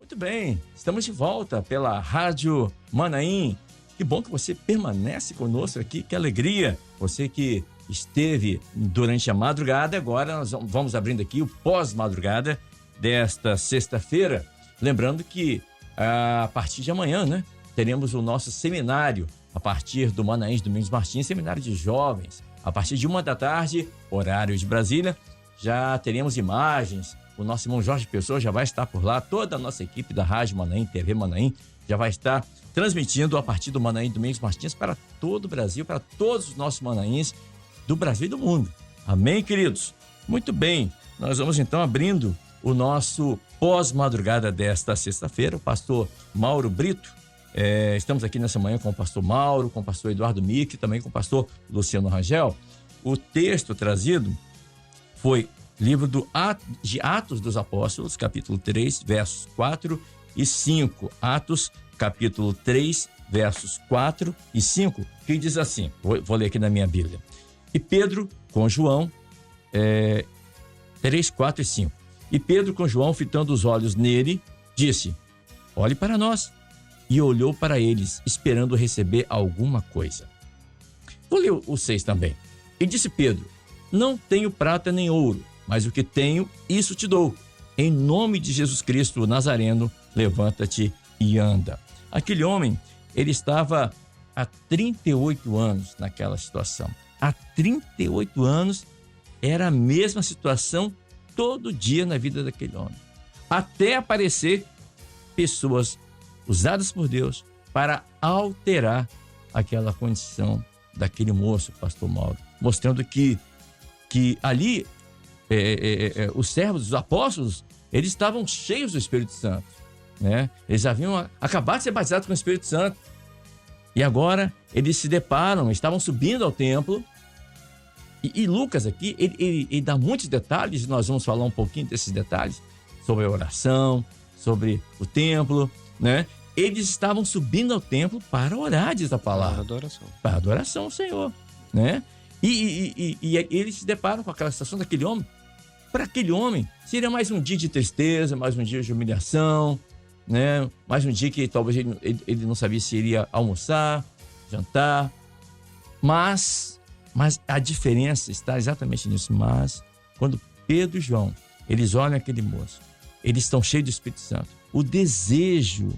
Muito bem, estamos de volta pela Rádio Manaim. Que bom que você permanece conosco aqui, que alegria. Você que esteve durante a madrugada, agora nós vamos abrindo aqui o pós-madrugada desta sexta-feira. Lembrando que a partir de amanhã, né, teremos o nosso seminário a partir do Manaim Domingos Martins, seminário de jovens. A partir de 13h, horário de Brasília, já teremos imagens. O nosso irmão Jorge Pessoa já vai estar por lá. Toda a nossa equipe da Rádio Manaim, TV Manaim, já vai estar transmitindo a partir do Manaim Domingos Martins para todo o Brasil, para todos os nossos manaíns do Brasil e do mundo. Amém, queridos? Muito bem, nós vamos então abrindo o nosso pós-madrugada desta sexta-feira. O pastor Mauro Brito, estamos aqui nessa manhã com o pastor Mauro, com o pastor Eduardo Mick, também com o pastor Luciano Rangel. O texto trazido foi livro de Atos dos Apóstolos, capítulo 3, versos 4 e 5. Atos, capítulo 3, versos 4 e 5, que diz assim, vou ler aqui na minha Bíblia. E Pedro com João, 3, 4 e 5. E Pedro com João, fitando os olhos nele, disse, olhe para nós. E olhou para eles, esperando receber alguma coisa. Vou ler o 6 também. E disse Pedro, não tenho prata nem ouro, mas o que tenho, isso te dou. Em nome de Jesus Cristo, o Nazareno, levanta-te e anda. Aquele homem, ele estava há 38 anos naquela situação. Há 38 anos era a mesma situação todo dia na vida daquele homem. Até aparecer pessoas usadas por Deus para alterar aquela condição daquele moço, pastor Mauro. Mostrando que ali os servos, os apóstolos, eles estavam cheios do Espírito Santo, né? Eles haviam acabado de ser batizados com o Espírito Santo. E agora eles se deparam, estavam subindo ao templo. E Lucas aqui, ele dá muitos detalhes, e nós vamos falar um pouquinho desses detalhes, sobre a oração, sobre o templo, né? Eles estavam subindo ao templo para orar, diz a palavra. Para adoração ao Senhor, né? E eles se deparam com aquela situação daquele homem. Para aquele homem, seria mais um dia de tristeza, mais um dia de humilhação, né? Mais um dia que talvez ele não sabia se iria almoçar, jantar. Mas a diferença está exatamente nisso. Mas quando Pedro e João, eles olham aquele moço, eles estão cheios do Espírito Santo. O desejo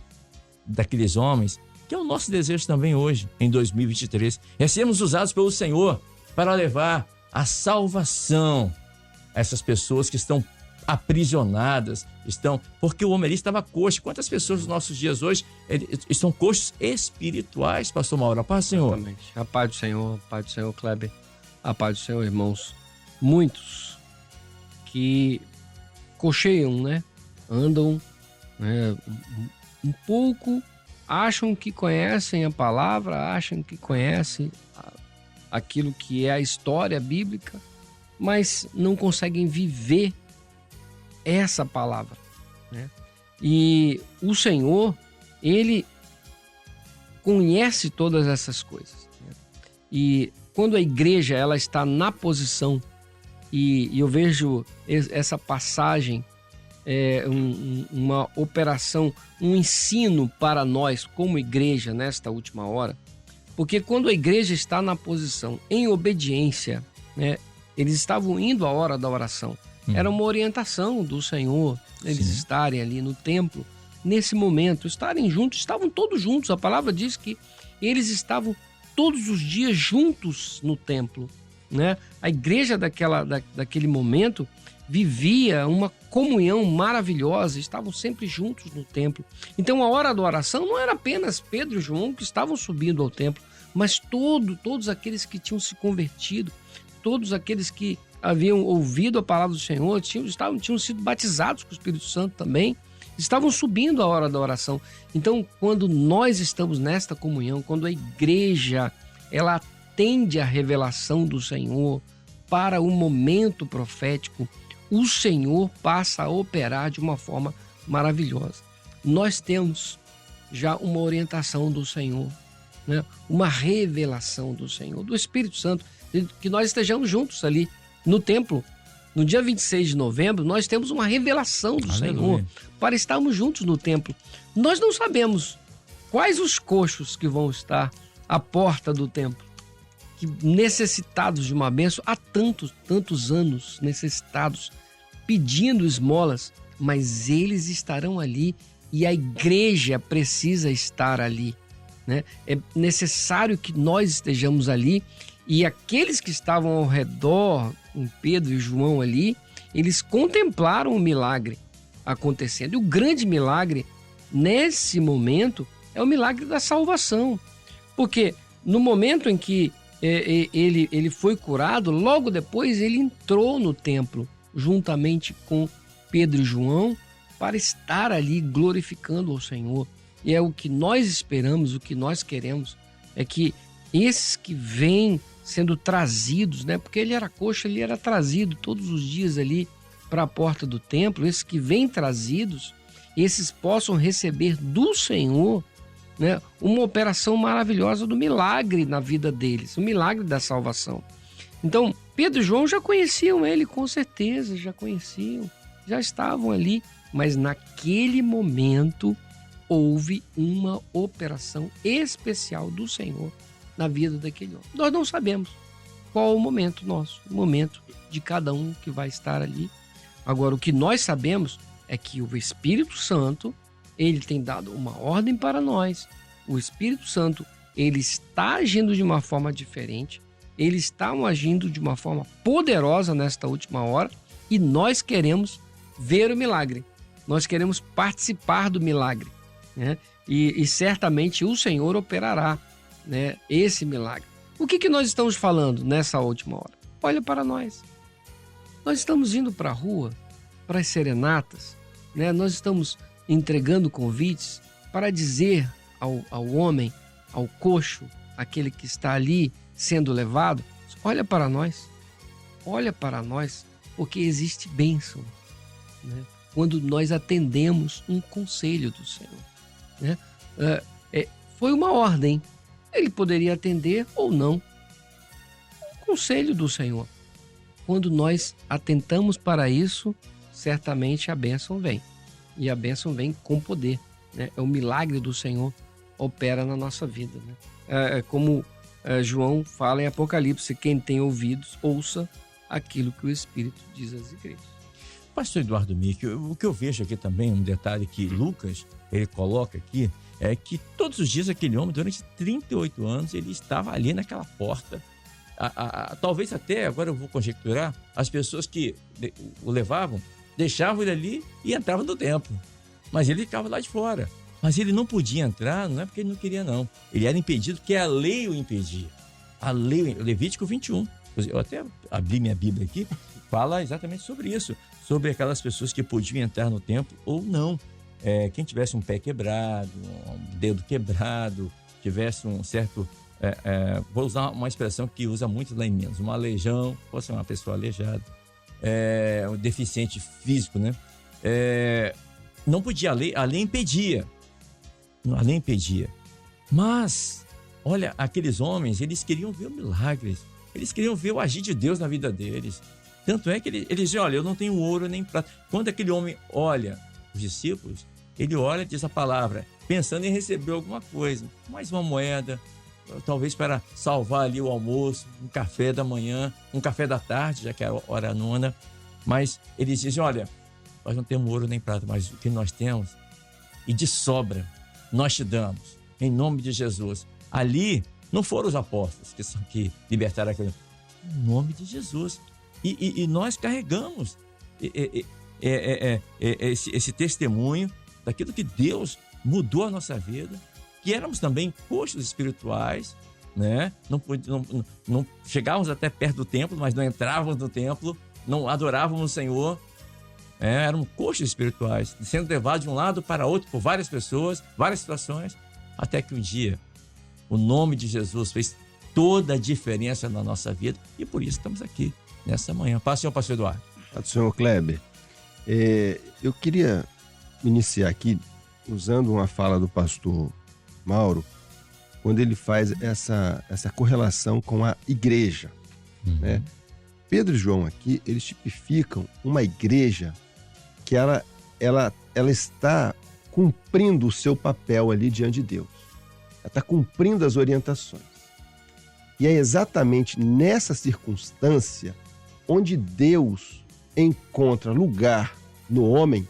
daqueles homens, que é o nosso desejo também hoje, em 2023, é sermos usados pelo Senhor para levar a salvação a essas pessoas que estão aprisionadas, porque o homem ali estava coxo. Quantas pessoas nos nossos dias hoje estão coxos espirituais, pastor Mauro? A paz do Senhor. Exatamente. A paz do Senhor, Kleber, a paz do Senhor, irmãos. Muitos que cocheiam, né? Andam, né? Um pouco, acham que conhecem a palavra, acham que conhecem aquilo que é a história bíblica, mas não conseguem viver essa palavra, né? E o Senhor, Ele conhece todas essas coisas, né? E quando a igreja ela está na posição, e eu vejo essa passagem, uma operação, um ensino para nós como igreja nesta última hora, porque quando a igreja está na posição em obediência, né, eles estavam indo à hora da oração. Era uma orientação do Senhor, eles estarem ali no templo, nesse momento, estarem juntos, estavam todos juntos. A palavra diz que eles estavam todos os dias juntos no templo, né? A igreja daquele momento vivia uma comunhão maravilhosa, estavam sempre juntos no templo. Então a hora da oração não era apenas Pedro e João que estavam subindo ao templo, mas todos aqueles que tinham se convertido, todos aqueles que haviam ouvido a palavra do Senhor, tinham sido batizados com o Espírito Santo também, estavam subindo a hora da oração. Então, quando nós estamos nesta comunhão, quando a igreja ela atende a revelação do Senhor para o momento profético, o Senhor passa a operar de uma forma maravilhosa. Nós temos já uma orientação do Senhor, né? Uma revelação do Senhor, do Espírito Santo, que nós estejamos juntos ali no templo no dia 26 de novembro, nós temos uma revelação do Senhor para estarmos juntos no templo. Nós não sabemos quais os coxos que vão estar à porta do templo, que necessitados de uma bênção, há tantos anos necessitados, pedindo esmolas, mas eles estarão ali e a igreja precisa estar ali, né? É necessário que nós estejamos ali, e aqueles que estavam ao redor, com Pedro e João ali, eles contemplaram o milagre acontecendo. E o grande milagre, nesse momento, é o milagre da salvação. Porque no momento em que ele foi curado, logo depois ele entrou no templo, juntamente com Pedro e João, para estar ali glorificando ao Senhor. E é o que nós esperamos, o que nós queremos, é que esses que vêm sendo trazidos, né? Porque ele era coxo, ele era trazido todos os dias ali para a porta do templo. Esses que vêm trazidos, esses possam receber do Senhor, né, uma operação maravilhosa do milagre na vida deles, o milagre da salvação. Então, Pedro e João já conheciam ele, com certeza, já conheciam, já estavam ali, mas naquele momento houve uma operação especial do Senhor na vida daquele homem. Nós não sabemos qual é o momento nosso, o momento de cada um que vai estar ali. Agora, o que nós sabemos é que o Espírito Santo, ele tem dado uma ordem para nós. O Espírito Santo, ele está agindo de uma forma diferente, ele está agindo de uma forma poderosa nesta última hora, e nós queremos ver o milagre. Nós queremos participar do milagre, né? E certamente o Senhor operará, né, esse milagre. O que nós estamos falando nessa última hora? Olha para nós. Nós estamos indo para a rua, para as serenatas, né? Nós estamos entregando convites para dizer ao homem, ao coxo, aquele que está ali sendo levado, olha para nós, porque existe bênção, né? Quando nós atendemos um conselho do Senhor, né? Foi uma ordem, ele poderia atender ou não, um conselho do Senhor. Quando nós atentamos para isso, certamente a bênção vem, e a bênção vem com poder, né? É o milagre do Senhor opera na nossa vida, né? Como João fala em Apocalipse, quem tem ouvidos, ouça aquilo que o Espírito diz às igrejas. Pastor Eduardo Mick, o que eu vejo aqui também, um detalhe que Lucas, ele coloca aqui, é que todos os dias aquele homem, durante 38 anos, ele estava ali naquela porta. Talvez até, agora eu vou conjecturar, as pessoas que o levavam, deixavam ele ali e entravam no templo. Mas ele ficava lá de fora. Mas ele não podia entrar, não é porque ele não queria, não. Ele era impedido porque a lei o impedia. A lei, Levítico 21. Eu até abri minha Bíblia aqui, fala exatamente sobre isso. Sobre aquelas pessoas que podiam entrar no templo ou não. Quem tivesse um pé quebrado, um dedo quebrado, tivesse um certo... vou usar uma expressão que usa muito lá em Minas. Uma aleijão, fosse uma pessoa aleijada. Um deficiente físico, né? Não podia, a lei impedia. A lei impedia. Mas, olha, aqueles homens, eles queriam ver milagres. Eles queriam ver o agir de Deus na vida deles. Tanto é que eles dizem, olha, eu não tenho ouro nem prata. Quando aquele homem olha os discípulos, ele olha, diz a palavra, pensando em receber alguma coisa. Mais uma moeda, talvez para salvar ali o almoço, um café da manhã, um café da tarde, já que é a hora nona. Mas eles dizem, olha, nós não temos ouro nem prata, mas o que nós temos, e de sobra, nós te damos, em nome de Jesus. Ali não foram os apóstolos que libertaram aquele. Em nome de Jesus. E nós carregamos esse testemunho daquilo que Deus mudou a nossa vida, que éramos também coxos espirituais, né? Não chegávamos até perto do templo, mas não entrávamos no templo, não adorávamos o Senhor. Eram coxos espirituais, sendo levados de um lado para outro por várias pessoas, várias situações, até que um dia o nome de Jesus fez toda a diferença na nossa vida, e por isso estamos aqui nessa manhã. Paz, senhor pastor Eduardo. Paz, senhor Kleber. Eu queria iniciar aqui usando uma fala do pastor Mauro, quando ele faz essa correlação com a igreja, né? Pedro e João aqui, eles tipificam uma igreja que ela está cumprindo o seu papel ali diante de Deus. Ela está cumprindo as orientações. E é exatamente nessa circunstância onde Deus encontra lugar no homem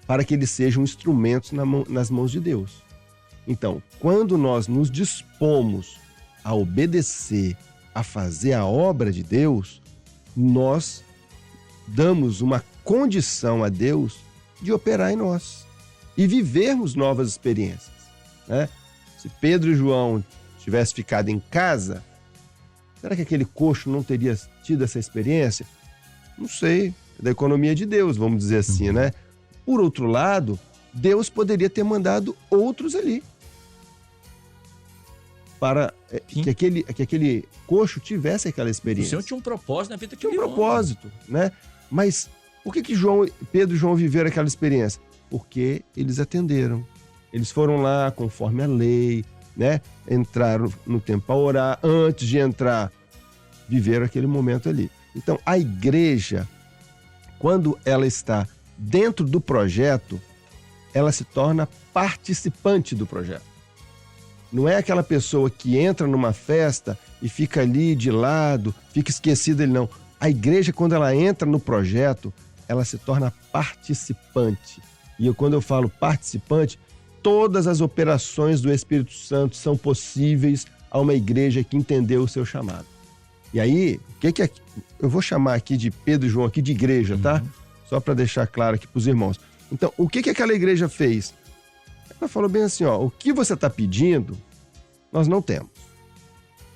para que eles sejam instrumentos nas mãos de Deus. Então, quando nós nos dispomos a obedecer, a fazer a obra de Deus, nós damos uma condição a Deus de operar em nós e vivermos novas experiências, né? Se Pedro e João tivessem ficado em casa, será que aquele coxo não teria tido essa experiência? Não sei, é da economia de Deus, vamos dizer assim, né? Por outro lado, Deus poderia ter mandado outros ali para que aquele coxo tivesse aquela experiência. O Senhor tinha um propósito na vida daquele homem. Tinha um propósito, né? Mas por que Pedro e João viveram aquela experiência? Porque eles atenderam. Eles foram lá conforme a lei, né? Entraram no templo para orar. Antes de entrar, viveram aquele momento ali. Então, a igreja, quando ela está dentro do projeto, ela se torna participante do projeto. Não é aquela pessoa que entra numa festa e fica ali de lado, fica esquecida, não. A igreja, quando ela entra no projeto, ela se torna participante. E quando eu falo participante, todas as operações do Espírito Santo são possíveis a uma igreja que entendeu o seu chamado. E aí, eu vou chamar aqui de Pedro e João aqui de igreja, tá? Só para deixar claro aqui para os irmãos. Então, o que aquela igreja fez? Ela falou bem assim, ó, o que você está pedindo, nós não temos.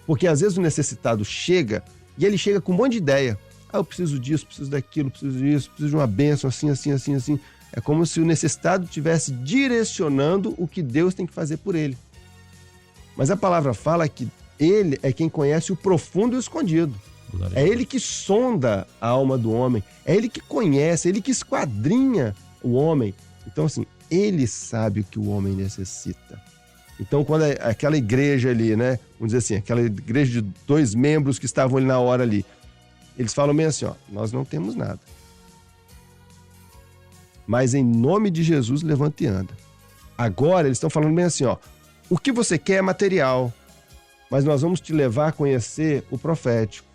Porque às vezes o necessitado chega e ele chega com um monte de ideia. Ah, eu preciso disso, preciso daquilo, preciso disso, preciso de uma bênção, assim, assim, assim, assim. É como se o necessitado estivesse direcionando o que Deus tem que fazer por ele. Mas a palavra fala que ele é quem conhece o profundo e o escondido. É ele que sonda a alma do homem, é ele que conhece, é ele que esquadrinha o homem. Então, assim, ele sabe o que o homem necessita. Então, quando aquela igreja ali, né, vamos dizer assim, aquela igreja de 2 membros que estavam ali na hora ali, eles falam bem assim, ó, nós não temos nada. Mas em nome de Jesus, levanta e anda. Agora, eles estão falando bem assim, ó, o que você quer é material, mas nós vamos te levar a conhecer o profético,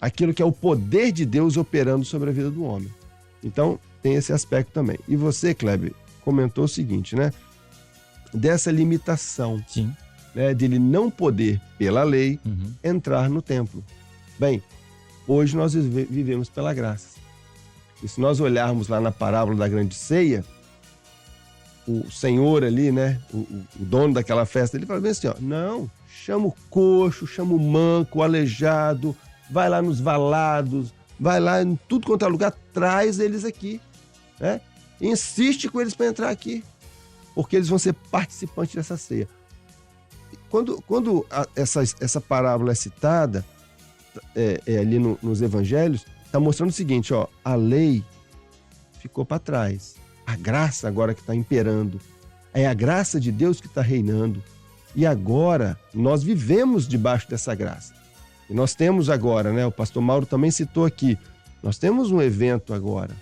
aquilo que é o poder de Deus operando sobre a vida do homem. Então, tem esse aspecto também. E você, Kleber, comentou o seguinte, né? Dessa limitação, sim, né, de ele não poder, pela lei, entrar no templo. Bem, hoje nós vivemos pela graça. E se nós olharmos lá na parábola da grande ceia, o Senhor ali, né, o dono daquela festa, ele fala bem assim, ó, não, chama o coxo, chama o manco, o aleijado, vai lá nos valados, vai lá em tudo quanto é lugar, traz eles aqui, né? Insiste com eles para entrar aqui, porque eles vão ser participantes dessa ceia. Quando essa parábola é citada ali nos evangelhos, está mostrando o seguinte, ó, a lei ficou para trás, a graça agora que está imperando, é a graça de Deus que está reinando, e agora nós vivemos debaixo dessa graça. E nós temos agora, né, o pastor Mauro também citou aqui, nós temos um evento agora,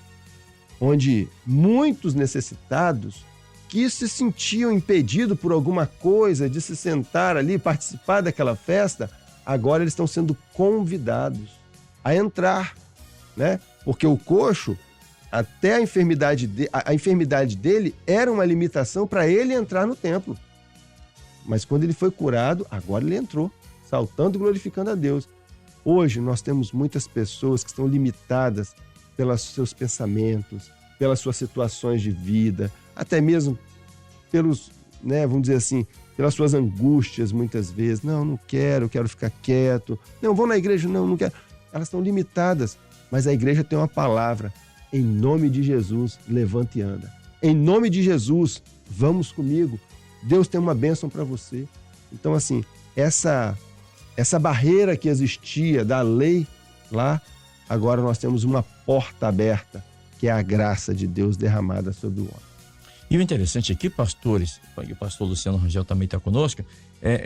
onde muitos necessitados que se sentiam impedidos por alguma coisa de se sentar ali, participar daquela festa, agora eles estão sendo convidados a entrar, né? Porque o coxo, até a enfermidade dele era uma limitação para ele entrar no templo. Mas quando ele foi curado, agora ele entrou, saltando e glorificando a Deus. Hoje nós temos muitas pessoas que estão limitadas pelos seus pensamentos, pelas suas situações de vida, até mesmo pelos, né, vamos dizer assim, pelas suas angústias muitas vezes. Não quero ficar quieto. Não, vou na igreja, não quero. Elas estão limitadas, mas a igreja tem uma palavra. Em nome de Jesus, levanta e anda. Em nome de Jesus, vamos comigo. Deus tem uma bênção para você. Então, assim, essa barreira que existia da lei lá, agora nós temos uma porta aberta, que é a graça de Deus derramada sobre o homem. E o interessante aqui, pastores, e o pastor Luciano Rangel também está conosco,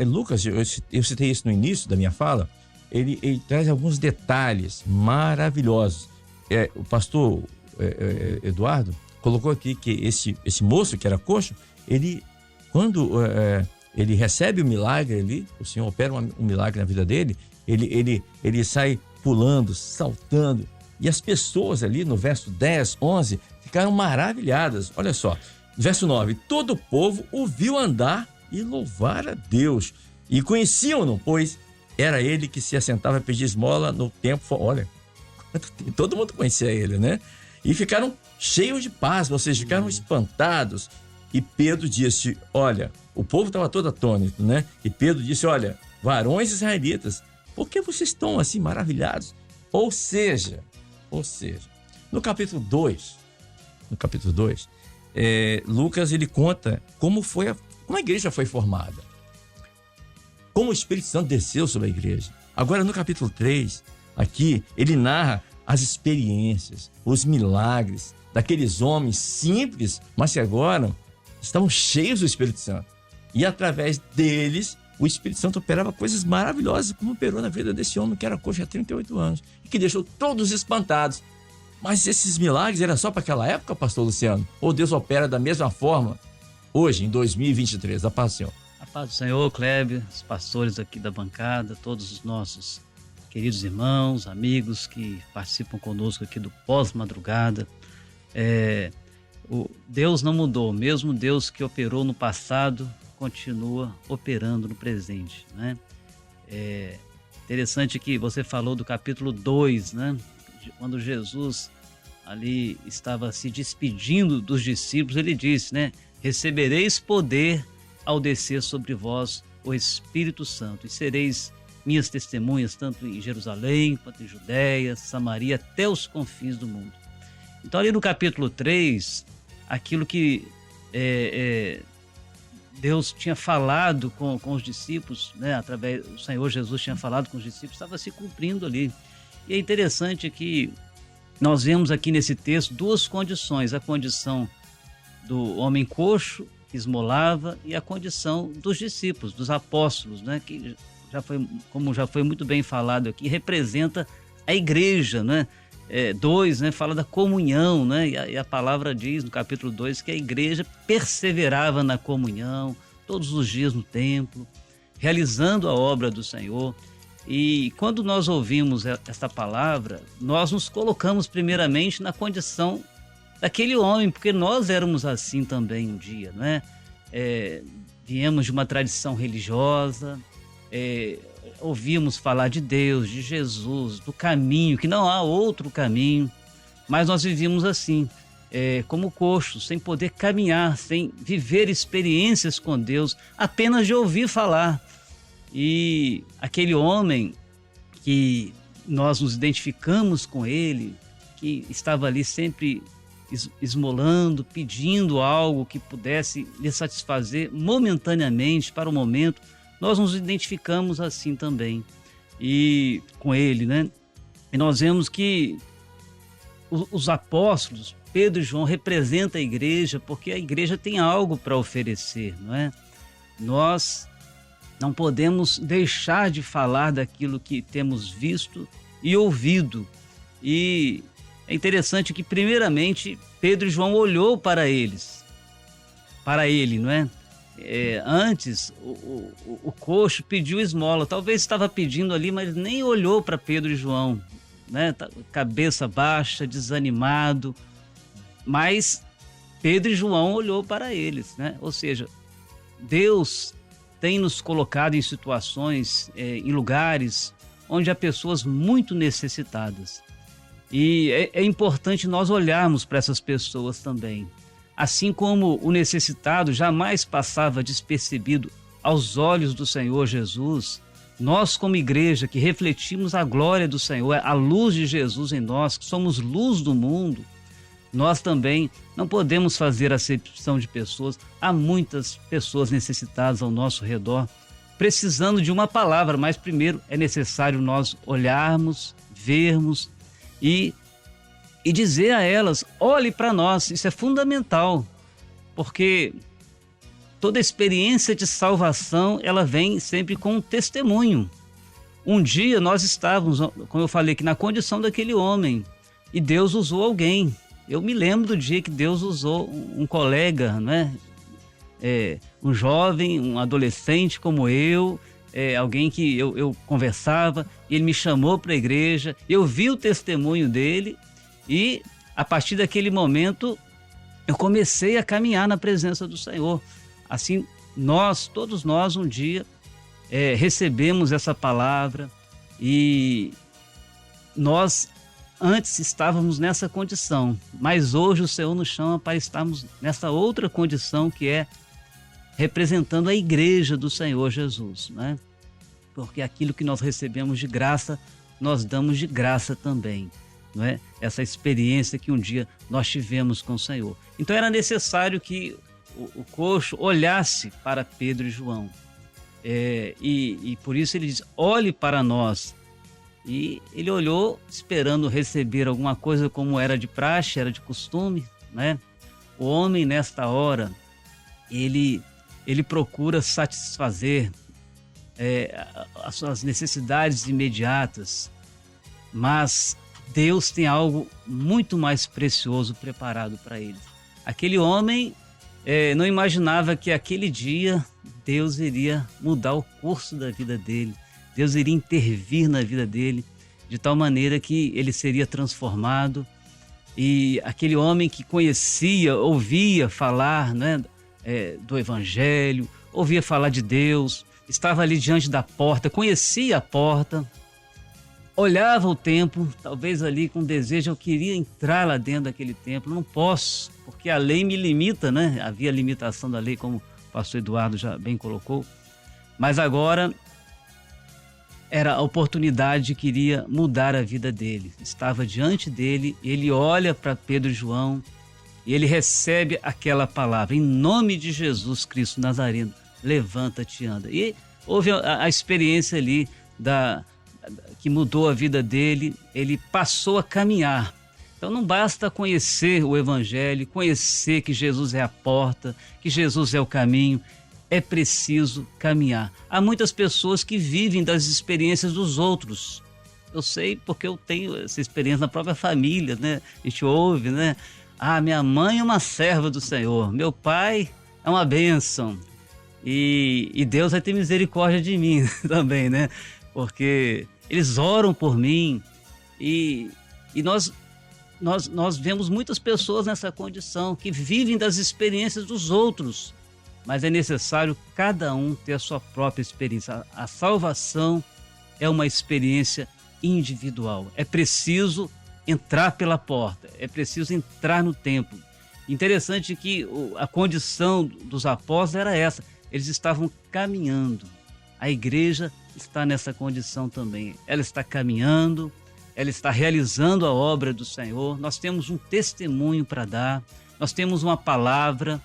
Lucas, eu citei isso no início da minha fala, ele traz alguns detalhes maravilhosos. O pastor Eduardo colocou aqui que esse moço que era coxo, quando ele recebe o milagre ali, o Senhor opera um milagre na vida dele, ele sai pulando, saltando, e as pessoas ali no verso 10, 11 ficaram maravilhadas. Olha só, verso 9: todo o povo o viu andar e louvar a Deus, e conheciam-no, pois era ele que se assentava a pedir esmola no templo. Olha, todo mundo conhecia ele, né? E ficaram cheios de paz, ou seja, ficaram espantados. E Pedro disse, olha, o povo estava todo atônito, né? E Pedro disse, olha, varões israelitas, por que vocês estão assim maravilhados? Ou seja, no capítulo 2, Lucas ele conta como a igreja foi formada, como o Espírito Santo desceu sobre a igreja. Agora no capítulo 3, aqui ele narra as experiências, os milagres daqueles homens simples, mas que agora estavam cheios do Espírito Santo. E através deles, o Espírito Santo operava coisas maravilhosas, como operou na vida desse homem que era coxo há 38 anos e que deixou todos espantados. Mas esses milagres eram só para aquela época, pastor Luciano? Ou Deus opera da mesma forma hoje, em 2023? A paz do Senhor. A paz do Senhor, Kleber, os pastores aqui da bancada, todos os nossos queridos irmãos, amigos que participam conosco aqui do Pós-Madrugada. Deus não mudou, mesmo Deus que operou no passado, continua operando no presente, né? Interessante que você falou do capítulo 2, né? Quando Jesus ali estava se despedindo dos discípulos, ele disse, né? Recebereis poder ao descer sobre vós o Espírito Santo, e sereis minhas testemunhas, tanto em Jerusalém, quanto em Judéia, Samaria, até os confins do mundo. Então ali no capítulo 3, aquilo que Deus tinha falado com os discípulos, né? O Senhor Jesus tinha falado com os discípulos, estava se cumprindo ali. E é interessante que nós vemos aqui nesse texto duas condições: a condição do homem coxo que esmolava e a condição dos discípulos, dos apóstolos, né? Que como já foi muito bem falado aqui, representa a igreja, né? 2, né? Fala da comunhão, né? E a palavra diz no capítulo 2 que a igreja perseverava na comunhão, todos os dias no templo, realizando a obra do Senhor. E quando nós ouvimos esta palavra, nós nos colocamos primeiramente na condição daquele homem, porque nós éramos assim também um dia, né? Viemos de uma tradição religiosa, ouvimos falar de Deus, de Jesus, do caminho, que não há outro caminho, mas nós vivíamos assim, como coxos, sem poder caminhar, sem viver experiências com Deus, apenas de ouvir falar. E aquele homem que nós nos identificamos com ele, que estava ali sempre esmolando, pedindo algo que pudesse lhe satisfazer momentaneamente para o momento, nós nos identificamos assim também, e com ele, né? E nós vemos que os apóstolos, Pedro e João, representam a igreja, porque a igreja tem algo para oferecer, não é? Nós não podemos deixar de falar daquilo que temos visto e ouvido. E é interessante que, primeiramente, Pedro e João olhou para ele, não é? Antes, o coxo pediu esmola, talvez estava pedindo ali, mas nem olhou para Pedro e João, né? Cabeça baixa, desanimado, mas Pedro e João olhou para eles, né? Ou seja, Deus tem nos colocado em situações, em lugares onde há pessoas muito necessitadas, e é importante nós olharmos para essas pessoas também. Assim como o necessitado jamais passava despercebido aos olhos do Senhor Jesus, nós como igreja que refletimos a glória do Senhor, a luz de Jesus em nós, que somos luz do mundo, nós também não podemos fazer acepção de pessoas. Há muitas pessoas necessitadas ao nosso redor, precisando de uma palavra, mas primeiro é necessário nós olharmos, vermos e dizer a elas, olhe para nós. Isso é fundamental, porque toda experiência de salvação, ela vem sempre com um testemunho. um dia nós estávamos, como eu falei, que na condição daquele homem, e Deus usou alguém. Eu me lembro do dia que Deus usou um colega, né? Um jovem, um adolescente como eu, alguém que eu conversava, ele me chamou para a igreja, eu vi o testemunho dele e a partir daquele momento eu comecei a caminhar na presença do Senhor. Assim, todos nós um dia recebemos essa palavra e nós antes estávamos nessa condição, mas hoje o Senhor nos chama para estarmos nessa outra condição que é representando a igreja do Senhor Jesus, né? Porque aquilo que nós recebemos de graça, nós damos de graça também, não é? Essa experiência que um dia nós tivemos com o Senhor. Então era necessário que o coxo olhasse para Pedro e João. E por isso ele diz, olhe para nós. E ele olhou esperando receber alguma coisa como era de praxe, era de costume, né? O homem nesta hora, ele procura satisfazer as suas necessidades imediatas, mas Deus tem algo muito mais precioso preparado para ele. Aquele homem não imaginava que aquele dia Deus iria mudar o curso da vida dele, Deus iria intervir na vida dele, de tal maneira que ele seria transformado. E aquele homem que conhecia, ouvia falar, né, do Evangelho, ouvia falar de Deus, estava ali diante da porta, conhecia a porta, olhava o templo, talvez ali com desejo, eu queria entrar lá dentro daquele templo, não posso, porque a lei me limita, né? Havia limitação da lei, como o pastor Eduardo já bem colocou, mas agora era a oportunidade que queria mudar a vida dele. Estava diante dele, ele olha para Pedro e João e ele recebe aquela palavra, em nome de Jesus Cristo Nazareno, levanta-te e anda. E houve a experiência ali que mudou a vida dele, ele passou a caminhar. Então não basta conhecer o Evangelho, conhecer que Jesus é a porta, que Jesus é o caminho, é preciso caminhar. Há muitas pessoas que vivem das experiências dos outros. Eu sei porque eu tenho essa experiência na própria família, né? A gente ouve, né? Ah, minha mãe é uma serva do Senhor, meu pai é uma bênção. E Deus vai ter misericórdia de mim também, né? Porque eles oram por mim e nós vemos muitas pessoas nessa condição que vivem das experiências dos outros. Mas é necessário cada um ter a sua própria experiência. A salvação é uma experiência individual. É preciso entrar pela porta, é preciso entrar no templo. Interessante que a condição dos apóstolos era essa. Eles estavam caminhando. A igreja está nessa condição também. Ela está caminhando, ela está realizando a obra do Senhor. Nós temos um testemunho para dar, nós temos uma palavra.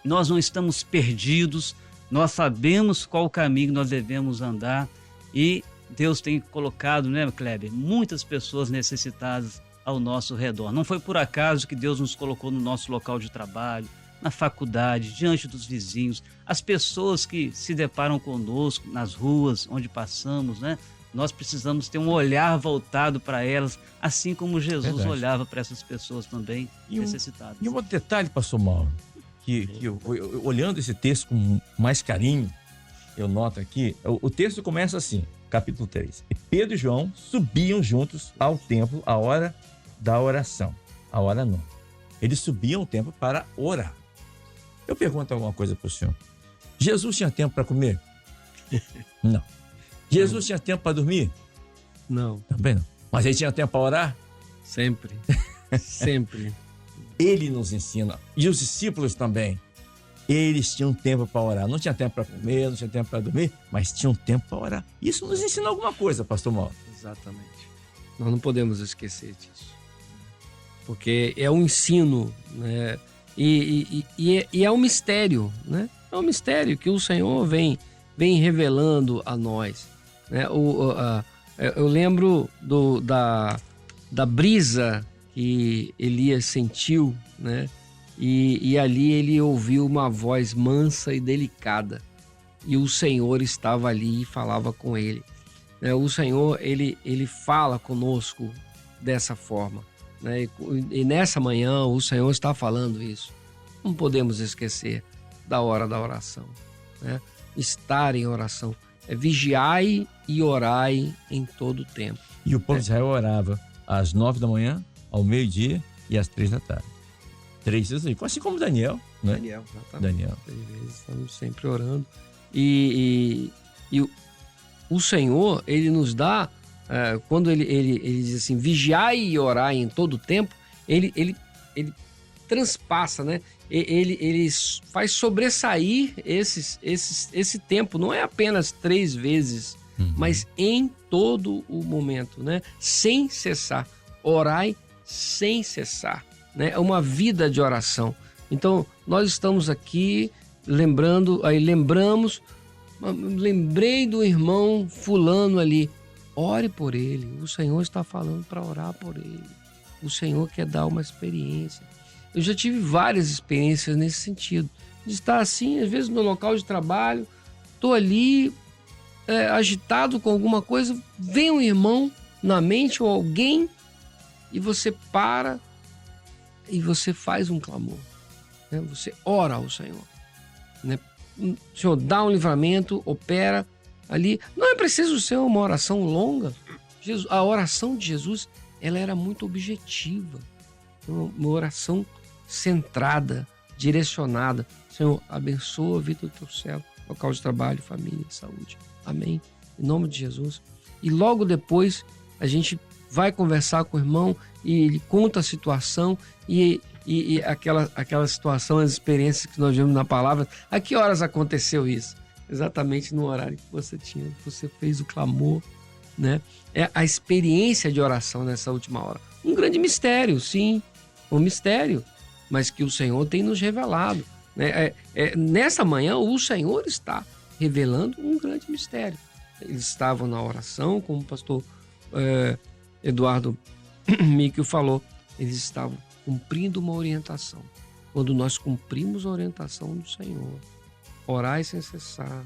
Nós não estamos perdidos, nós sabemos qual o caminho nós devemos andar e Deus tem colocado, né, Kleber, muitas pessoas necessitadas ao nosso redor. Não foi por acaso que Deus nos colocou no nosso local de trabalho, na faculdade, diante dos vizinhos, as pessoas que se deparam conosco nas ruas onde passamos, né? Nós precisamos ter um olhar voltado para elas, assim como Jesus olhava para essas pessoas também necessitadas. E um outro detalhe, pastor Mauro, que eu, olhando esse texto com mais carinho, eu noto aqui, o texto começa assim, capítulo 3. E Pedro e João subiam juntos ao templo à hora da oração, a hora nona. Eles subiam ao templo para orar. Eu pergunto alguma coisa para o senhor. Jesus tinha tempo para comer? Não. Jesus tinha tempo para dormir? Não. Também não. Mas ele tinha tempo para orar? Sempre. Sempre. Ele nos ensina. E os discípulos também. Eles tinham tempo para orar. Não tinha tempo para comer, não tinha tempo para dormir, mas tinham tempo para orar. Isso nos ensina alguma coisa, pastor Mauro. Exatamente. Nós não podemos esquecer disso. Porque é um ensino, né? E é um mistério, né? É um mistério que o Senhor vem revelando a nós, né? Eu lembro da brisa que Elias sentiu, né? E ali ele ouviu uma voz mansa e delicada. E o Senhor estava ali e falava com ele. né? O Senhor, ele fala conosco dessa forma, né? E nessa manhã o Senhor está falando isso. Não podemos esquecer da hora da oração, né? Estar em oração. Vigiai e orai em todo o tempo. E o povo de Israel orava às 9 da manhã, ao meio-dia e às 3 da tarde. 3 vezes, assim como Daniel, né? Daniel, exatamente. Daniel. 3 vezes, estamos sempre orando. E o Senhor, ele nos dá, quando ele diz assim, vigiai e orai em todo o tempo, ele transpassa, né? Ele faz sobressair esse tempo. Não é apenas 3 vezes, mas em todo o momento, né? Sem cessar. Orai sem cessar, né? É uma vida de oração. Então, nós estamos aqui lembrei do irmão fulano ali. Ore por ele. O Senhor está falando para orar por ele. O Senhor quer dar uma experiência. Eu já tive várias experiências nesse sentido. De estar assim, às vezes no local de trabalho, estou ali agitado com alguma coisa, vem um irmão na mente ou alguém e você para e você faz um clamor, né? Você ora ao Senhor, né? O Senhor dá um livramento, opera ali. Não é preciso ser uma oração longa. A oração de Jesus, ela era muito objetiva, uma oração centrada, direcionada. Senhor, abençoa a vida do teu servo, local de trabalho, família, saúde. Amém. Em nome de Jesus. E logo depois a gente vai conversar com o irmão e ele conta a situação e aquela situação, as experiências que nós vimos na palavra. A que horas aconteceu isso? Exatamente no horário que você tinha. Você fez o clamor, né? É a experiência de oração nessa última hora. Um grande mistério, sim. Um mistério, mas que o Senhor tem nos revelado, né? Nessa manhã, o Senhor está revelando um grande mistério. Eles estavam na oração, como o pastor Eduardo Míquel falou, eles estavam cumprindo uma orientação. Quando nós cumprimos a orientação do Senhor, orai sem cessar,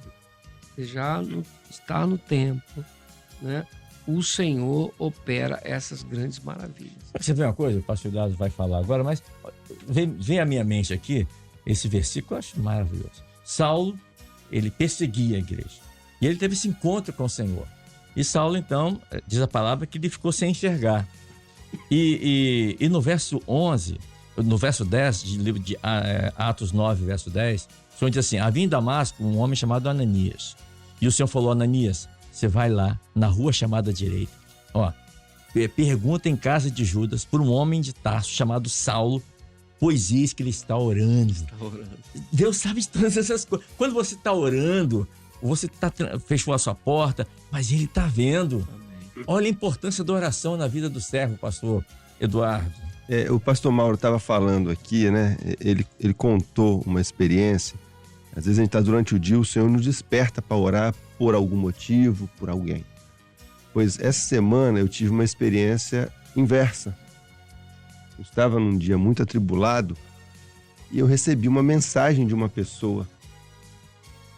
já está no tempo, né? O Senhor opera essas grandes maravilhas. Você vê uma coisa, o pastor Eduardo vai falar agora, mas vem à minha mente aqui, esse versículo eu acho maravilhoso. Saulo, ele perseguia a igreja. E ele teve esse encontro com o Senhor. E Saulo, então, diz a palavra que ele ficou sem enxergar. E no verso 11, no verso 10, de livro de Atos 9, verso 10, o Senhor diz assim: havia em Damasco um homem chamado Ananias. E o Senhor falou: Ananias, você vai lá, na rua chamada direita. Pergunta em casa de Judas por um homem de Tarso chamado Saulo, pois eis que ele está orando. Deus sabe de todas essas coisas. Quando você está orando, você fechou a sua porta, mas ele está vendo. Amém. Olha a importância da oração na vida do servo, pastor Eduardo. O pastor Mauro estava falando aqui, né? Ele contou uma experiência. Às vezes a gente está durante o dia, o Senhor nos desperta para orar por algum motivo, por alguém. Pois essa semana eu tive uma experiência inversa. Eu estava num dia muito atribulado e eu recebi uma mensagem de uma pessoa.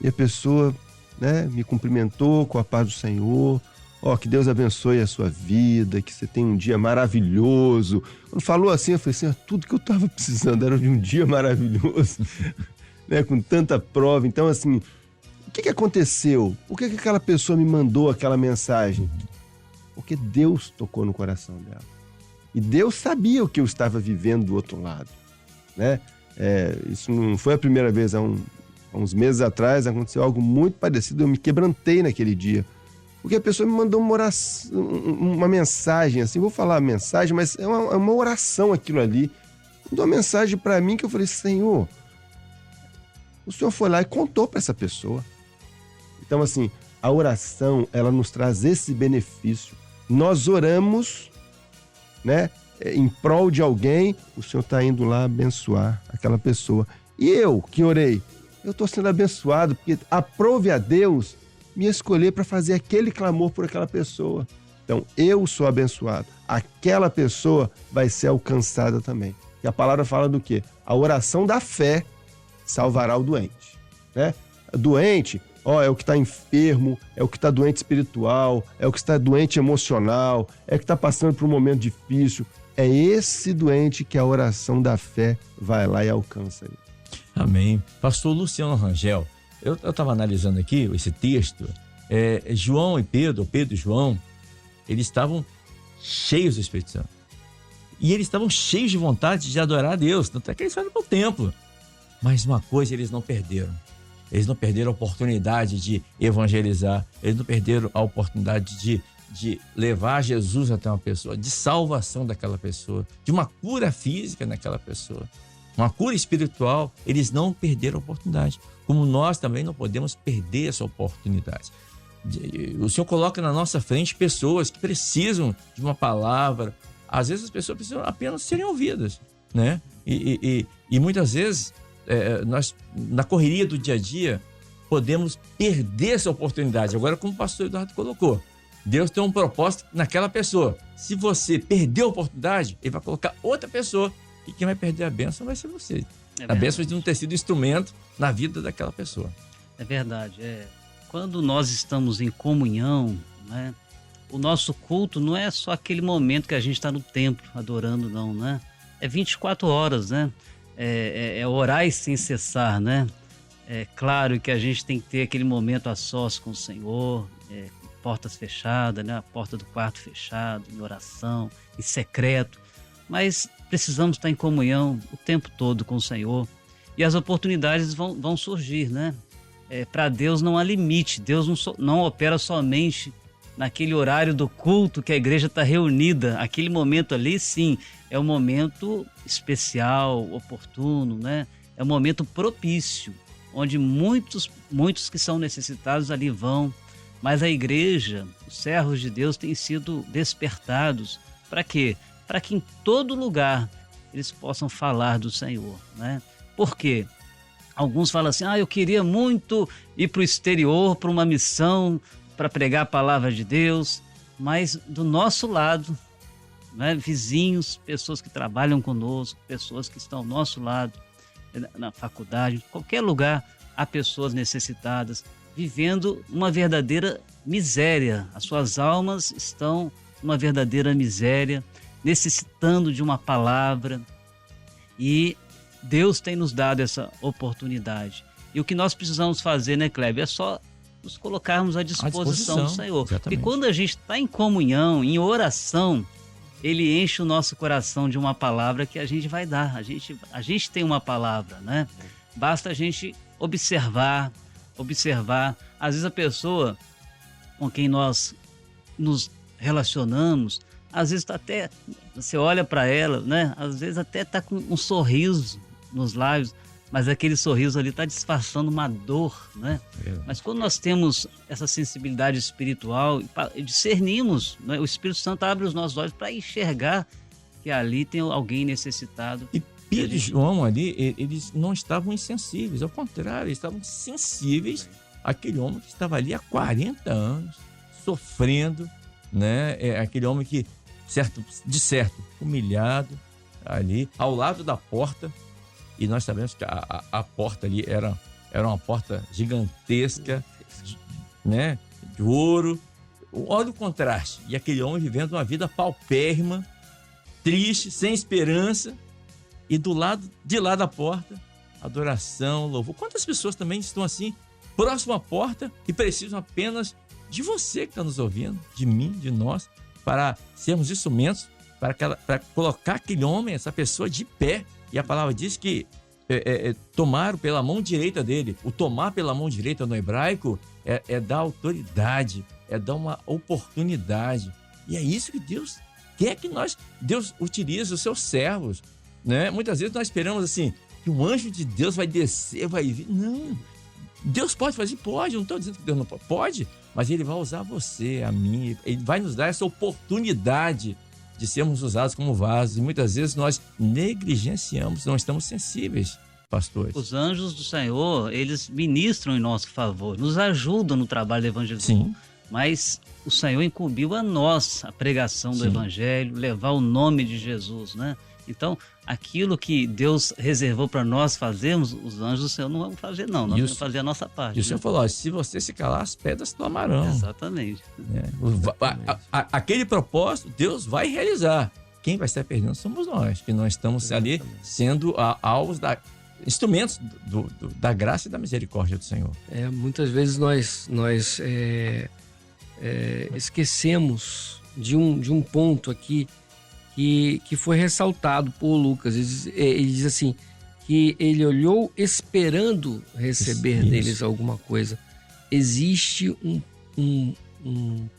E a pessoa, né, me cumprimentou com a paz do Senhor. Que Deus abençoe a sua vida, que você tenha um dia maravilhoso. Quando falou assim, eu falei assim, tudo que eu estava precisando era de um dia maravilhoso, né, com tanta prova. Então, assim, o que aconteceu? Por que aquela pessoa me mandou aquela mensagem? Porque Deus tocou no coração dela. E Deus sabia o que eu estava vivendo do outro lado, né? Isso não foi a primeira vez. Há uns meses atrás aconteceu algo muito parecido. Eu me quebrantei naquele dia. Porque a pessoa me mandou uma mensagem, assim, vou falar a mensagem, mas é uma oração aquilo ali. Mandou uma mensagem para mim que eu falei: Senhor, o Senhor foi lá e contou para essa pessoa. Então, assim, a oração, ela nos traz esse benefício. Nós oramos, né, em prol de alguém, o Senhor está indo lá abençoar aquela pessoa. E eu, que orei, eu estou sendo abençoado, porque aprove a Deus me escolher para fazer aquele clamor por aquela pessoa. Então, eu sou abençoado. Aquela pessoa vai ser alcançada também. E a palavra fala do quê? A oração da fé salvará o doente, né? doente, é o que está enfermo, é o que está doente espiritual, é o que está doente emocional, é o que está passando por um momento difícil. É esse doente que a oração da fé vai lá e alcança ele. Amém. Pastor Luciano Rangel, eu estava analisando aqui esse texto. João e Pedro e João, eles estavam cheios do Espírito Santo. E eles estavam cheios de vontade de adorar a Deus. Tanto é que eles foram para o templo. Mas uma coisa eles não perderam. Eles não perderam a oportunidade de evangelizar. Eles não perderam a oportunidade de levar Jesus até uma pessoa, de salvação daquela pessoa, de uma cura física naquela pessoa, uma cura espiritual. Eles não perderam a oportunidade. Como nós também não podemos perder essa oportunidade. O Senhor coloca na nossa frente pessoas que precisam de uma palavra. Às vezes as pessoas precisam apenas serem ouvidas, né? E muitas vezes nós, na correria do dia a dia, podemos perder essa oportunidade. Agora, como o pastor Eduardo colocou, Deus tem um propósito naquela pessoa. Se você perder a oportunidade, Ele vai colocar outra pessoa, e quem vai perder a bênção vai ser você. A bênção de não ter sido instrumento na vida daquela pessoa. É verdade. Quando nós estamos em comunhão, né, o nosso culto não é só aquele momento que a gente está no templo adorando, não, né? É 24 horas, né? É orar sem cessar, né? É claro que a gente tem que ter aquele momento a sós com o Senhor, portas fechadas, né? A porta do quarto fechado, em oração, em secreto. Mas precisamos estar em comunhão o tempo todo com o Senhor. E as oportunidades vão surgir, né? Para Deus não há limite. Deus não opera somente naquele horário do culto que a igreja está reunida. Aquele momento ali, sim, é um momento especial, oportuno, né? É um momento propício, onde muitos que são necessitados ali vão. Mas a igreja, os servos de Deus têm sido despertados. Para quê? Para que em todo lugar eles possam falar do Senhor, né? Por quê? Alguns falam assim, eu queria muito ir para o exterior, para uma missão, para pregar a palavra de Deus, mas do nosso lado, né, vizinhos, pessoas que trabalham conosco, pessoas que estão ao nosso lado, na faculdade, qualquer lugar, há pessoas necessitadas, vivendo uma verdadeira miséria. As suas almas estão numa verdadeira miséria, necessitando de uma palavra, e Deus tem nos dado essa oportunidade. E o que nós precisamos fazer, né, Kleber, é só nos colocarmos à disposição do Senhor. Exatamente. E quando a gente está em comunhão, em oração, Ele enche o nosso coração de uma palavra que a gente vai dar. A gente tem uma palavra, né? Basta a gente observar. Às vezes a pessoa com quem nós nos relacionamos, às vezes até, você olha para ela, né? Às vezes até está com um sorriso nos lábios, mas aquele sorriso ali está disfarçando uma dor, né? Mas quando nós temos essa sensibilidade espiritual, discernimos, né? O Espírito Santo abre os nossos olhos para enxergar que ali tem alguém necessitado. E Pedro e João ali, eles não estavam insensíveis, ao contrário, eles estavam sensíveis àquele homem que estava ali há 40 anos, sofrendo, né? Aquele homem que, de certo, humilhado ali, ao lado da porta. E nós sabemos que a porta ali era uma porta gigantesca, né, de ouro. Olha o contraste. E aquele homem vivendo uma vida paupérrima, triste, sem esperança. E de lá da porta, adoração, louvor. Quantas pessoas também estão assim, próximo à porta, e precisam apenas de você que está nos ouvindo, de mim, de nós, para sermos instrumentos, para colocar aquele homem, essa pessoa de pé. E a palavra diz que tomaram pela mão direita dele. O tomar pela mão direita no hebraico é dar autoridade, é dar uma oportunidade. E é isso que Deus quer que Deus utilize os seus servos, né? Muitas vezes nós esperamos assim, que um anjo de Deus vai descer, vai vir. Não, Deus pode fazer? Pode, não estou dizendo que Deus não pode. Pode, mas Ele vai usar você, a mim. Ele vai nos dar essa oportunidade de sermos usados como vasos. E muitas vezes nós negligenciamos, não estamos sensíveis, pastores. Os anjos do Senhor, eles ministram em nosso favor, nos ajudam no trabalho da evangelização. Sim. Mas o Senhor incumbiu a nós a pregação do Evangelho, levar o nome de Jesus, né? Então, aquilo que Deus reservou para nós fazermos, os anjos do Senhor não vão fazer, não. Nós vamos fazer a nossa parte. E o Senhor falou, se você se calar, as pedras clamarão. Exatamente. Aquele propósito, Deus vai realizar. Quem vai estar perdendo somos nós, que nós estamos ali sendo alvos instrumentos da graça e da misericórdia do Senhor. Muitas vezes nós esquecemos de um ponto aqui que foi ressaltado por Lucas. Ele diz assim, que ele olhou esperando receber deles alguma coisa. Existe um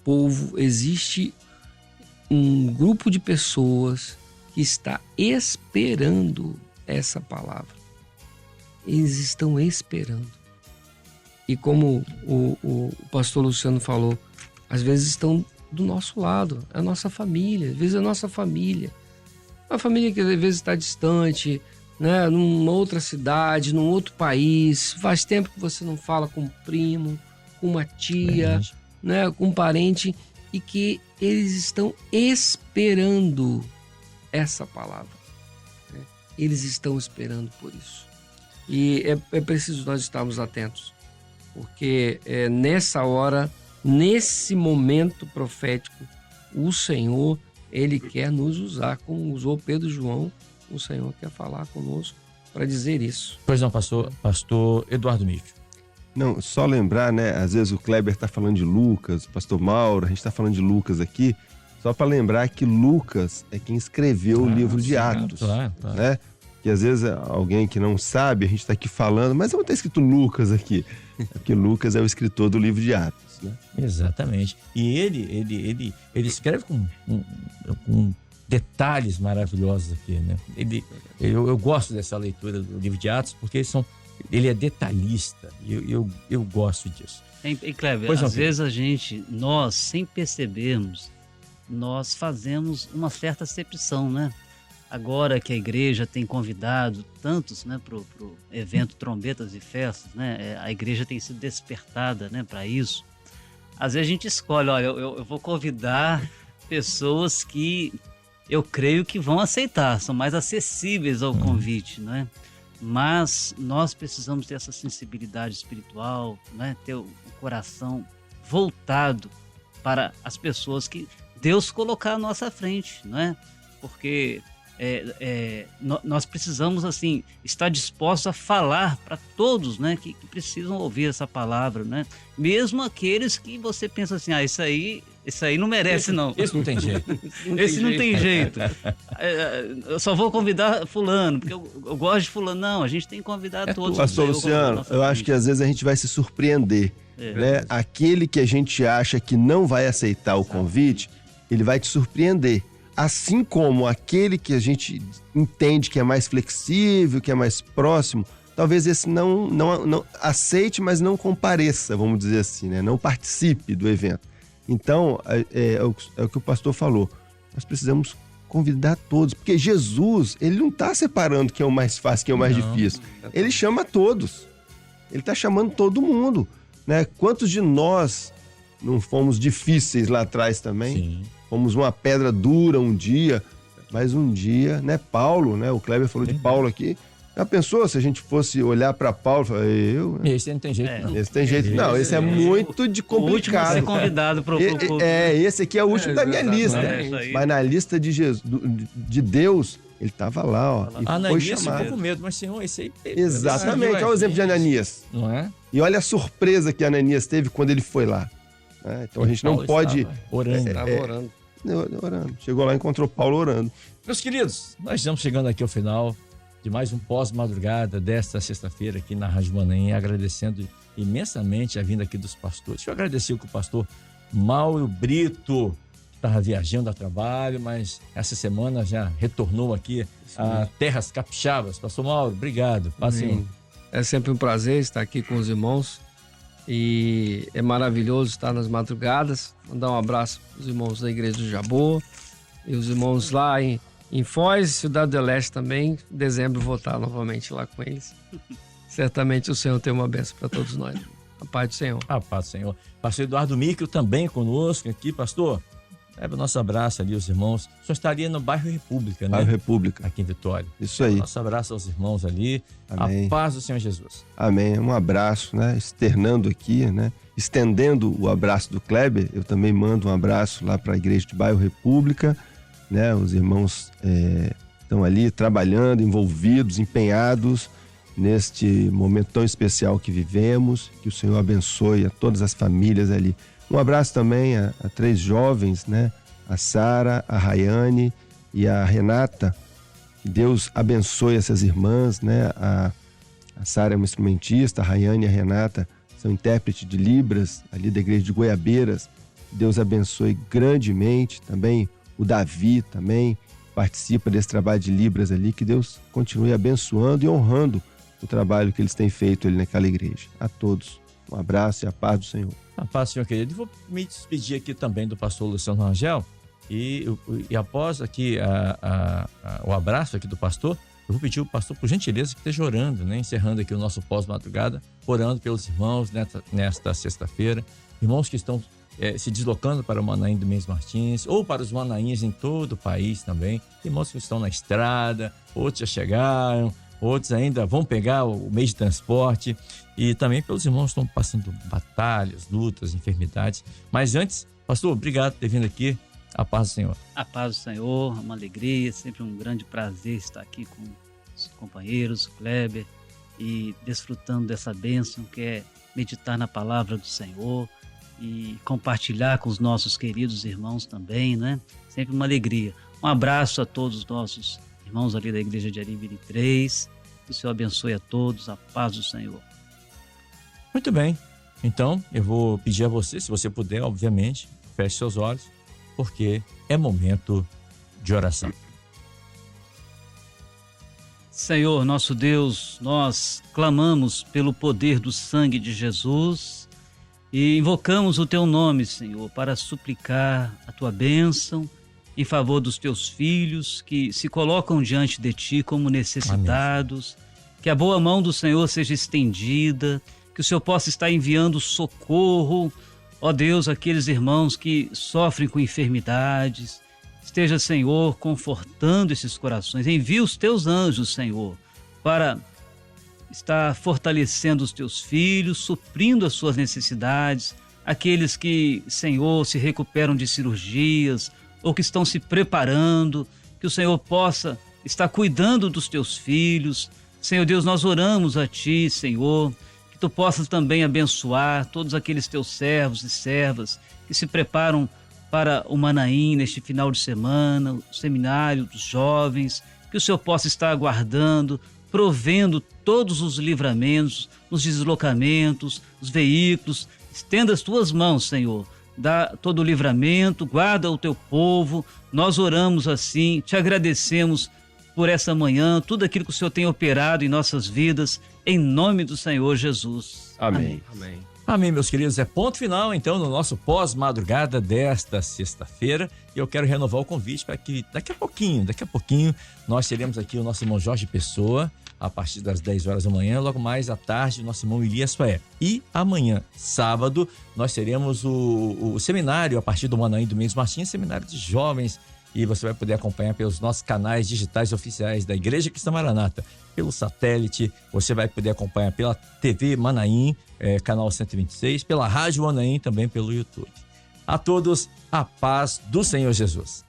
povo, existe um grupo de pessoas que está esperando essa palavra. Eles estão esperando. E como o pastor Luciano falou, às vezes estão do nosso lado, é a nossa família, às vezes é a nossa família. Uma família que às vezes está distante, né, numa outra cidade, num outro país. Faz tempo que você não fala com um primo, com uma tia, né, com um parente, e que eles estão esperando essa palavra. Né? Eles estão esperando por isso. E é preciso nós estarmos atentos, porque nessa hora, nesse momento profético, o Senhor, Ele quer nos usar, como usou Pedro e João. O Senhor quer falar conosco para dizer isso. Pois não, pastor Eduardo Míquio. Não, só lembrar, né? Às vezes o Kleber está falando de Lucas, o pastor Mauro, a gente está falando de Lucas aqui, só para lembrar que Lucas é quem escreveu o livro de Atos, né? Que às vezes alguém que não sabe, a gente está aqui falando, mas não está escrito Lucas aqui, porque Lucas é o escritor do livro de Atos, né? Exatamente. E ele escreve com detalhes maravilhosos aqui, né? Eu gosto dessa leitura do livro de Atos, porque ele é detalhista, e eu gosto disso. E Kleber, às vezes nós, sem percebermos, nós fazemos uma certa acepção, né? Agora que a igreja tem convidado tantos, né, para o evento Trombetas e Festas, né? A igreja tem sido despertada, né, para isso. Às vezes a gente escolhe, olha, eu vou convidar pessoas que eu creio que vão aceitar, são mais acessíveis ao convite, né? Mas nós precisamos ter essa sensibilidade espiritual, né? Ter o coração voltado para as pessoas que Deus colocar à nossa frente, né? Porque nós precisamos, assim, estar dispostos a falar para todos, né? Que precisam ouvir essa palavra, né? Mesmo aqueles que você pensa assim, isso aí não merece, não. Esse não tem jeito. Esse não tem jeito. Eu só vou convidar fulano, porque eu gosto de fulano. Não, a gente tem que convidar todos. Pastor Luciano, eu acho que às vezes a gente vai se surpreender. Né? Aquele que a gente acha que não vai aceitar o convite, ele vai te surpreender. Assim como aquele que a gente entende que é mais flexível, que é mais próximo, talvez esse não aceite, mas não compareça, vamos dizer assim, né? Não participe do evento. Então, é o que o pastor falou. Nós precisamos convidar todos, porque Jesus, ele não está separando quem é o mais fácil, quem é o mais difícil. Ele chama todos. Ele está chamando todo mundo, né? Quantos de nós não fomos difíceis lá atrás também? Sim. Fomos uma pedra dura um dia, mas um dia, né? Paulo, né? O Kleber falou de Paulo aqui. Já pensou se a gente fosse olhar para Paulo e falar, Esse não tem jeito, não. Esse tem jeito, não. Esse é muito de complicado. O último a ser convidado para o esse aqui é o último da minha lista. Mas na lista de Jesus, de Deus, ele estava lá, ó. E Ananias foi ficou com medo, mas Senhor, esse aí... Exatamente, olha o exemplo de Ananias. Não é? E olha a surpresa que Ananias teve quando ele foi lá. Então a gente não pode... Orando. Chegou lá e encontrou Paulo orando. Meus queridos, nós estamos chegando aqui ao final de mais um pós-madrugada desta sexta-feira aqui na Rádio Manaim, agradecendo imensamente a vinda aqui dos pastores. Deixa eu agradecer com o pastor Mauro Brito, que estava viajando a trabalho, mas essa semana já retornou aqui a terras capixabas. Pastor Mauro, obrigado. É sempre um prazer estar aqui com os irmãos e é maravilhoso estar nas madrugadas. Mandar um abraço para os irmãos da Igreja do Jabô e os irmãos lá em Foz, Cidade do Leste também. Em dezembro vou estar novamente lá com eles. Certamente o Senhor tem uma bênção para todos nós. A paz do Senhor. A paz do Senhor. Pastor Eduardo Míquio também conosco aqui, pastor. Leva o nosso abraço ali, os irmãos. O senhor estaria no bairro República, né? Bairro República. Aqui em Vitória. Isso aí. Nosso abraço aos irmãos ali. Amém. A paz do Senhor Jesus. Amém. Um abraço, né? Externando aqui, né? Estendendo o abraço do Kleber, eu também mando um abraço lá para a igreja de Bairro República, né? Os irmãos estão ali trabalhando, envolvidos, empenhados neste momento tão especial que vivemos. Que o Senhor abençoe a todas as famílias ali. Um abraço também a 3 jovens, né? A Sara, a Rayane e a Renata. Que Deus abençoe essas irmãs, né? A Sara é uma instrumentista, a Rayane e a Renata são intérpretes de Libras, ali da igreja de Goiabeiras. Deus abençoe grandemente. Também o Davi também participa desse trabalho de Libras ali. Que Deus continue abençoando e honrando o trabalho que eles têm feito ali naquela igreja. A todos, um abraço e a paz do Senhor. A paz, senhor querido. E vou me despedir aqui também do pastor Luciano Rangel. E após aqui o abraço aqui do pastor, eu vou pedir ao pastor, por gentileza, que esteja orando, né? Encerrando aqui o nosso pós-madrugada, orando pelos irmãos nesta sexta-feira. Irmãos que estão se deslocando para o Manaim do Mendes Martins, ou para os Manaíns em todo o país também. Irmãos que estão na estrada, outros já chegaram, outros ainda vão pegar o meio de transporte. E também pelos irmãos que estão passando batalhas, lutas, enfermidades. Mas antes, pastor, obrigado por ter vindo aqui. A paz do Senhor. A paz do Senhor, uma alegria, sempre um grande prazer estar aqui com os companheiros, Kleber, e desfrutando dessa bênção que é meditar na palavra do Senhor e compartilhar com os nossos queridos irmãos também, né? Sempre uma alegria. Um abraço a todos os nossos irmãos ali da igreja de Aribiri 3. Que o Senhor abençoe a todos, a paz do Senhor. Muito bem. Então, eu vou pedir a você, se você puder, obviamente, feche seus olhos, porque é momento de oração. Senhor, nosso Deus, nós clamamos pelo poder do sangue de Jesus e invocamos o Teu nome, Senhor, para suplicar a Tua bênção em favor dos Teus filhos que se colocam diante de Ti como necessitados. Amém. Que a boa mão do Senhor seja estendida, que o Senhor possa estar enviando socorro, ó Deus, aqueles irmãos que sofrem com enfermidades. Esteja, Senhor, confortando esses corações. Envia os Teus anjos, Senhor, para estar fortalecendo os Teus filhos, suprindo as suas necessidades. Aqueles que, Senhor, se recuperam de cirurgias ou que estão se preparando, que o Senhor possa estar cuidando dos Teus filhos. Senhor Deus, nós oramos a Ti, Senhor, que Tu possas também abençoar todos aqueles Teus servos e servas que se preparam para o Manaim neste final de semana, o seminário dos jovens, que o Senhor possa estar aguardando, provendo todos os livramentos, os deslocamentos, os veículos. Estenda as Tuas mãos, Senhor, dá todo o livramento, guarda o Teu povo. Nós oramos assim, Te agradecemos por essa manhã, tudo aquilo que o Senhor tem operado em nossas vidas, em nome do Senhor Jesus. Amém. Amém. Amém, meus queridos. É ponto final, então, no nosso pós-madrugada desta sexta-feira. E eu quero renovar o convite para que daqui a pouquinho, nós teremos aqui o nosso irmão Jorge Pessoa, a partir das 10 horas da manhã. Logo mais à tarde, o nosso irmão Elias Faé. E amanhã, sábado, nós teremos o seminário a partir do Manaim do Mendes Martins, seminário de jovens. E você vai poder acompanhar pelos nossos canais digitais oficiais da Igreja Cristã Maranata, pelo satélite, você vai poder acompanhar pela TV Manaim, canal 126, pela Rádio Manaim, também pelo YouTube. A todos, a paz do Senhor Jesus.